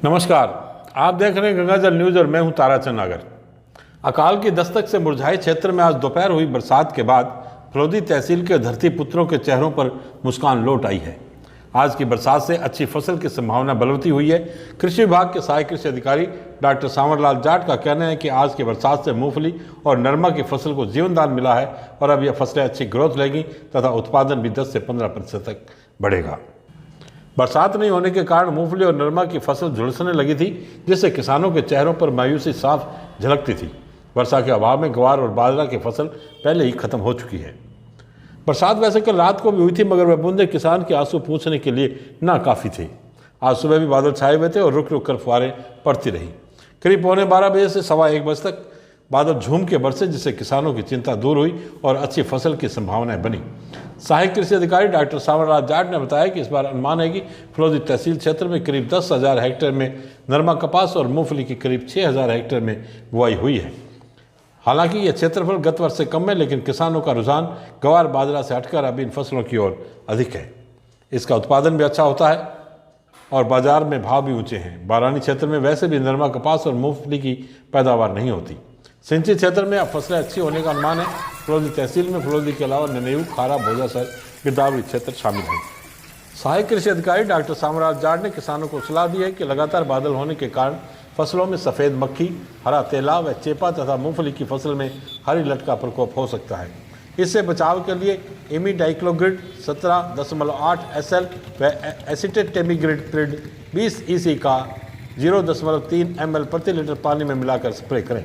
नमस्कार, आप देख रहे हैं गंगाजल न्यूज और मैं हूं ताराचंद नागर। अकाल की दस्तक से मुरझाए क्षेत्र में आज दोपहर हुई बरसात के बाद फलोदी तहसील के धरती पुत्रों के चेहरों पर मुस्कान लौट आई है। आज की बरसात से अच्छी फसल की संभावना बलवती हुई है। कृषि विभाग के सहायक कृषि अधिकारी डॉक्टर सांवरलाल जाट का कहना है कि आज की बरसात से मूंगफली और नरमा की फसल को जीवनदान मिला है और अब यह फसलें अच्छी ग्रोथ लेगी तथा उत्पादन भी 10 से 15% तक बढ़ेगा। बरसात नहीं होने के कारण मूंगफली और नरमा की फसल झुलसने लगी थी, जिससे किसानों के चेहरों पर मायूसी साफ झलकती थी। वर्षा के अभाव में ग्वार और बाजरा की फसल पहले ही खत्म हो चुकी है। बरसात वैसे कल रात को भी हुई थी, मगर वह बूंदे किसान के आंसू पूछने के लिए नाकाफी थे। आज सुबह भी बादल छाए हुए थे और रुक रुक कर फुहारें पड़ती रही। करीब 12:15 बजे से 1:15 बजे तक बादल झूम के बरसे, जिससे किसानों की चिंता दूर हुई और अच्छी फसल की संभावनाएं बनी। सहायक कृषि अधिकारी डॉक्टर सांवरलाल जाट ने बताया कि इस बार अनुमान है कि फलोदी तहसील क्षेत्र में करीब 10,000 हेक्टेयर में नरमा कपास और मूंगफली की करीब 6,000 हेक्टेयर में बुआई हुई है। हालांकि यह क्षेत्रफल गत वर्ष से कम है, लेकिन किसानों का रुझान ग्वार बाजरा से हटकर अब इन फसलों की ओर अधिक है। इसका उत्पादन भी अच्छा होता है और बाजार में भाव भी ऊंचे हैं। बारानी क्षेत्र में वैसे भी नरमा कपास और मूंगफली की पैदावार नहीं होती। सिंचित क्षेत्र में अब फसलें अच्छी होने का अनुमान है। फलोदी तहसील में फलोदी के अलावा ननेऊ, खारा, भोजासर, गिरदावरी क्षेत्र शामिल हैं। सहायक कृषि अधिकारी डॉक्टर सांवरलाल जाट ने किसानों को सलाह दी है कि लगातार बादल होने के कारण फसलों में सफ़ेद मक्खी, हरा तेला व चेपा तथा मूंगफली की फसल में हरी लट का प्रकोप हो सकता है। इससे बचाव के लिए इमीडाइक्लोग्रिड 17.8 SL व एसिटेटेमिग्रिड 20 EC का 0.3 ml प्रति लीटर पानी में मिलाकर स्प्रे करें।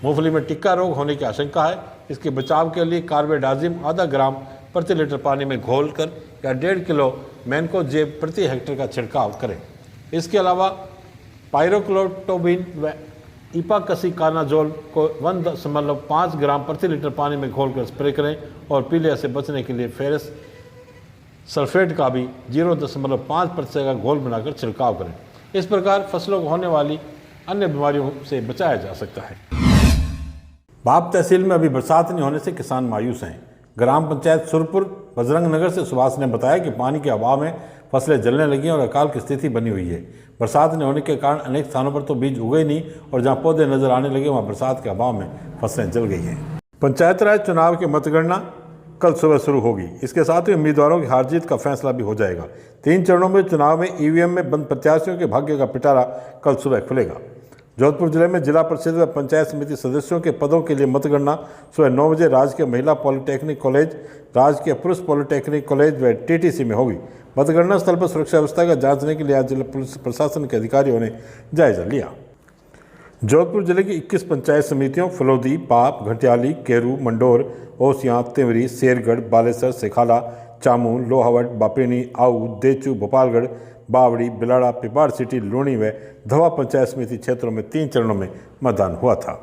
मूंगफली में टिक्का रोग होने की आशंका है। इसके बचाव के लिए कार्बेडाजिम आधा ग्राम प्रति लीटर पानी में घोलकर या 1.5 किलो मैनकोजेब प्रति हेक्टेयर का छिड़काव करें। इसके अलावा पायरोक्लोटोबिन व इपाकसीकानाजोल को 1.5 ग्राम प्रति लीटर पानी में घोलकर स्प्रे करें और पीलिया से बचने के लिए फेरस सल्फेट का भी 0.5% का घोल बनाकर छिड़काव करें। इस प्रकार फसलों को होने वाली अन्य बीमारियों से बचाया जा सकता है। बाप तहसील में अभी बरसात नहीं होने से किसान मायूस हैं। ग्राम पंचायत सुरपुर बजरंग नगर से सुभाष ने बताया कि पानी के अभाव में फसलें जलने लगी और अकाल की स्थिति बनी हुई है। बरसात नहीं होने के कारण अनेक स्थानों पर तो बीज उगे नहीं और जहां पौधे नजर आने लगे वहां बरसात के अभाव में फसलें जल गई हैं। पंचायत राज चुनाव की मतगणना कल सुबह शुरू होगी। इसके साथ ही उम्मीदवारों की हार जीत का फैसला भी हो जाएगा। 3 चरणों में चुनाव में EVM में बंद प्रत्याशियों के भाग्य का पिटारा कल सुबह खुलेगा। जोधपुर जिले में जिला परिषद व पंचायत समिति सदस्यों के पदों के लिए मतगणना सुबह 9 बजे राजकीय महिला पॉलिटेक्निक कॉलेज, राजकीय पुरुष पॉलिटेक्निक कॉलेज व TTC में होगी। मतगणना स्थल पर सुरक्षा व्यवस्था का जांचने के लिए आज जिला पुलिस प्रशासन के अधिकारियों ने जायजा लिया। जोधपुर जिले की 21 पंचायत समितियों फलोदी, पाप, घटियाली, केरू, मंडोर, ओसियां, तिवरी, शेरगढ़, बालेसर, सेखाला, चामू, लोहावट, बापेनी, आऊ, देचू, भोपालगढ़, बावड़ी, बिलाड़ा, पिपाड़ सिटी, लूणी व धवा पंचायत समिति क्षेत्रों में 3 चरणों में मतदान हुआ था।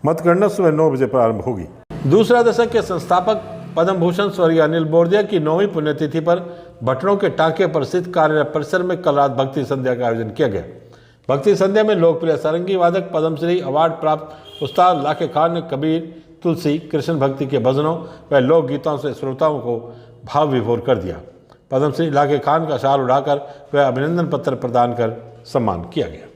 मतगणना सुबह 9 बजे प्रारंभ होगी। दूसरा दशक के संस्थापक पद्म भूषण स्वर्गीय अनिल बोरदिया की 9वीं पुण्यतिथि पर भटरों के टांके पर स्थित कार्यालय परिसर में कल रात भक्ति संध्या का आयोजन किया गया। भक्ति संध्या में लोकप्रिय सारंगी वादक पद्मश्री अवार्ड प्राप्त उस्ताद लाखे खान ने कबीर, तुलसी, कृष्ण भक्ति के भजनों व लोकगीतों से श्रोताओं को भाव विभोर कर दिया। पद्मश्री लाखे खान का शाल उड़ाकर वह अभिनंदन पत्र प्रदान कर सम्मान किया गया।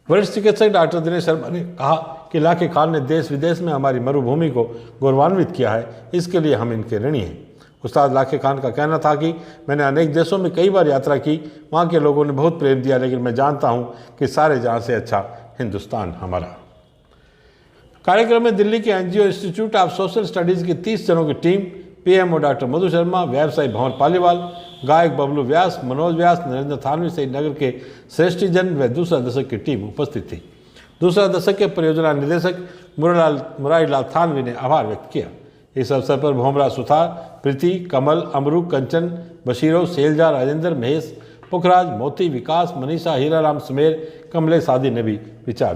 वरिष्ठ चिकित्सक डॉक्टर दिनेश शर्मा ने कहा कि लाखे खान ने देश विदेश में हमारी मरुभूमि को गौरवान्वित किया है, इसके लिए हम इनके ऋणी हैं। उस्ताद लाखे खान का कहना था कि मैंने अनेक देशों में कई बार यात्रा की, वहाँ के लोगों ने बहुत प्रेम दिया, लेकिन मैं जानता हूँ कि सारे जहाँ से अच्छा हिंदुस्तान हमारा। कार्यक्रम में दिल्ली के NGO institute of social studies की 30 जनों की team, PMO doctor Madhu Sharma, व्यवसायी भंवर पालीवाल, गायक बबलू व्यास, मनोज व्यास, नरेंद्र थानवी सहित नगर के श्रेष्ठीजन व दूसरा दशक की टीम उपस्थित थी। दूसरा दशक के परियोजना निदेशक मुरारीलाल थानवी ने आभार व्यक्त किया। इस अवसर पर भोमरा सुथार, प्रीति, कमल, अमरू, कंचन, बशीरो, शैलजा, राजेंद्र, महेश, पुखराज, मोती, विकास, मनीषा, हीराराम, सुमेर, कमलेश आदि ने भी विचार।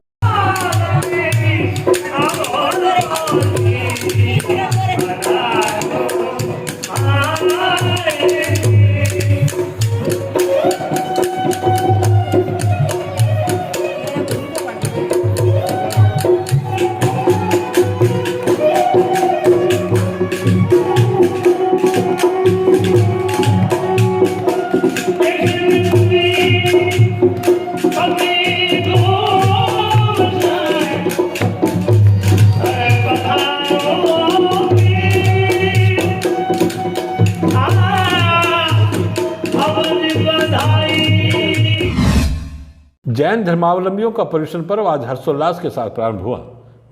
जैन धर्मावलंबियों का पर्युषण पर्व आज हर्षोल्लास के साथ प्रारंभ हुआ।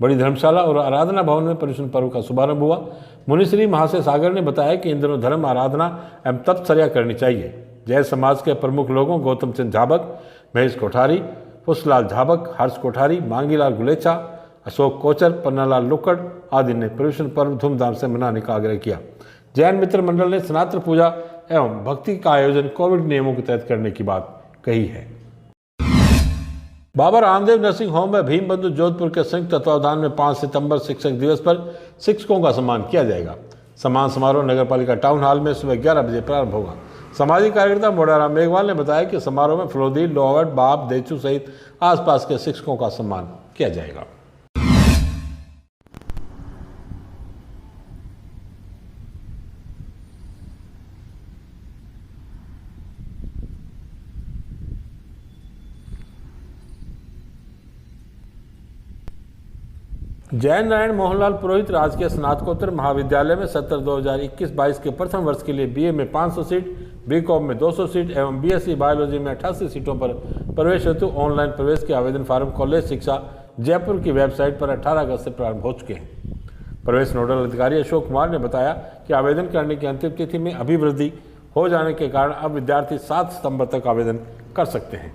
बड़ी धर्मशाला और आराधना भवन में पर्युषण पर्व का शुभारंभ हुआ। मुनिश्री महाशय सागर ने बताया कि इन दिनों धर्म आराधना एवं तपश्चर्या करनी चाहिए। जैन समाज के प्रमुख लोगों गौतम चंद झाबक, महेश कोठारी, पुष्पलाल झाबक, हर्ष कोठारी, मांगीलाल गुलेचा, अशोक कोचर, पन्नालाल लुक्कड़ आदि ने पर्युषण पर्व धूमधाम से मनाने का आग्रह किया। जैन मित्र मंडल ने स्नात्र पूजा एवं भक्ति का आयोजन कोविड नियमों के तहत करने की बात कही है। बाबा रामदेव नर्सिंग होम में भीम बंधु जोधपुर के संयुक्त तत्वावधान में 5 सितंबर शिक्षक दिवस पर शिक्षकों का सम्मान किया जाएगा। सम्मान समारोह नगरपालिका टाउन हॉल में सुबह 11 बजे प्रारंभ होगा। सामाजिक कार्यकर्ता मोडाराम मेघवाल ने बताया कि समारोह में फलोदी, लोहावट, बाप, देचू सहित आसपास के शिक्षकों का सम्मान किया जाएगा। जैन नारायण मोहनलाल पुरोहित राजकीय स्नातकोत्तर महाविद्यालय में सत्र 2021-22 के प्रथम वर्ष के लिए बीए में 500 सीट, बीकॉम में 200 सीट एवं बीएससी बायोलॉजी में 88 सीटों पर प्रवेश हेतु ऑनलाइन प्रवेश के आवेदन फार्म कॉलेज शिक्षा जयपुर की वेबसाइट पर 18 अगस्त से प्रारंभ हो चुके हैं। प्रवेश नोडल अधिकारी अशोक कुमार ने बताया कि आवेदन करने की अंतिम तिथि में अभिवृद्धि हो जाने के कारण अब विद्यार्थी 7 सितंबर तक आवेदन कर सकते हैं।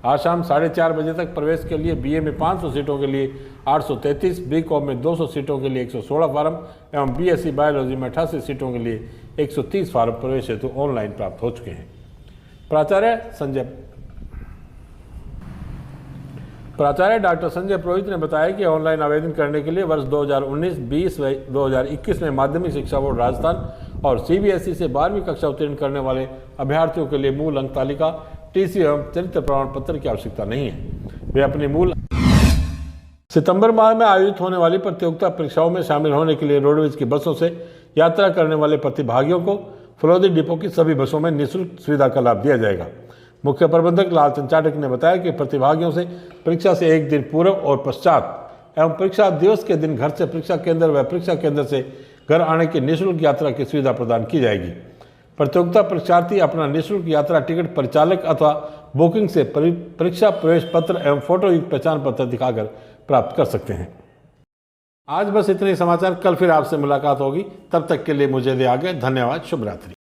आज शाम 4:30 बजे तक प्रवेश के लिए बीए में 500 सीटों के लिए 833, बीकॉम में 200 सीटों के लिए 116 फार्म एवं बीएससी बायोलॉजी में 88 सीटों के लिए 130 फार्म प्रवेश हेतु ऑनलाइन प्राप्त हो चुके हैं। प्राचार्य डॉक्टर संजय पुरोहित ने बताया कि ऑनलाइन आवेदन करने के लिए वर्ष 2019-20 व 2021 में माध्यमिक शिक्षा बोर्ड राजस्थान और सीबीएसई से 12वीं कक्षा उत्तीर्ण करने वाले अभ्यर्थियों के लिए मूल अंक तालिका, टीसी एवं चरित्र प्रमाण पत्र की आवश्यकता नहीं है। वे अपनी मूल सितंबर माह में आयोजित होने वाली प्रतियोगिता परीक्षाओं में शामिल होने के लिए रोडवेज की बसों से यात्रा करने वाले प्रतिभागियों को फलोदी डिपो की सभी बसों में निःशुल्क सुविधा का लाभ दिया जाएगा। मुख्य प्रबंधक लालचंद चाटक ने बताया कि प्रतिभागियों से परीक्षा से एक दिन पूर्व और पश्चात एवं परीक्षा दिवस के दिन घर से परीक्षा केंद्र व परीक्षा केंद्र से घर आने की निःशुल्क यात्रा की सुविधा प्रदान की जाएगी। प्रतियोगिता परीक्षार्थी अपना निःशुल्क यात्रा टिकट परिचालक अथवा बुकिंग से परीक्षा प्रवेश पत्र एवं फोटो युक्त पहचान पत्र दिखाकर प्राप्त कर सकते हैं। आज बस इतने समाचार। कल फिर आपसे मुलाकात होगी। तब तक के लिए मुझे दे आगे। धन्यवाद। शुभ रात्रि।